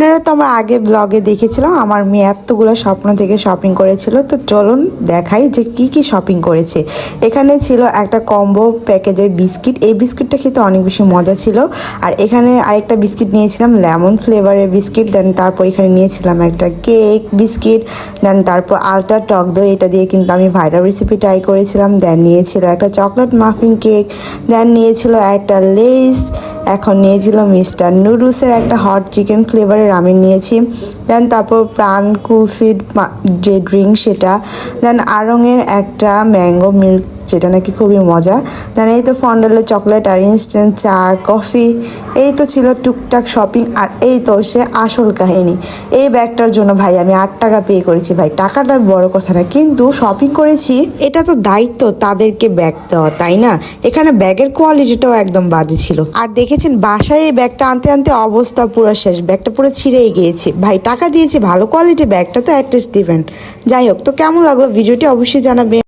আপনারা তো আমার আগে ব্লগে দেখেছিলাম আমার মেয়ে এতগুলো স্বপ্ন থেকে শপিং করেছিল। তো চলুন দেখাই যে কি কি শপিং করেছে। এখানে ছিল একটা কম্বো প্যাকেজের বিস্কিট, এই বিস্কিটটা খেতে অনেক বেশি মজা ছিল। আর এখানে আরেকটা বিস্কিট নিয়েছিলাম লেমন ফ্লেভারের বিস্কিট, দেন তারপর এখানে নিয়েছিলাম একটা কেক বিস্কিট, দেন তারপর আলটা টক দই, এটা দিয়ে কিন্তু আমি ভাইরাল রেসিপি ট্রাই করেছিলাম। দেন নিয়েছিল একটা চকলেট মাফিন কেক, দেন নিয়েছিল একটা লেস, এখন নিয়েছিল মিস্টার নুডলসের একটা হট চিকেন ফ্লেভারের রামেন নিয়েছি। দেন তারপর প্রাণ কুলফিড যে ড্রিঙ্ক সেটা, দেন আড়ংয়ের একটা ম্যাঙ্গো মিল্ক যেটা নাকি খুবই মজা। দেন এই তো ফন্ডালের চকলেট আর ইনস্ট্যান্ট চা কফি। এই তো ছিল টুকটাক শপিং। আর এই তো সে আসল কাহিনী, এই ব্যাগটার জন্য ভাই আমি 8 টাকা পে করেছি। ভাই টাকাটা বড় কথা না, কিন্তু শপিং করেছি, এটা তো দায়িত্ব তাদেরকে ব্যাগ দেওয়া, তাই না? এখানে ব্যাগের কোয়ালিটিটাও একদম বাজে ছিল। আর দেখেছেন বাসায় এই ব্যাগটা আনতে আনতে অবস্থা পুরো শেষ, ব্যাগটা পুরো ছিঁড়েই গিয়েছে। ভাই টাকা দিয়েছি, ভালো কোয়ালিটি ব্যাগটা তো অ্যাটলিস্ট দিবেন। যাই হোক, তো কেমন লাগলো ভিডিওটি অবশ্যই জানাবেন।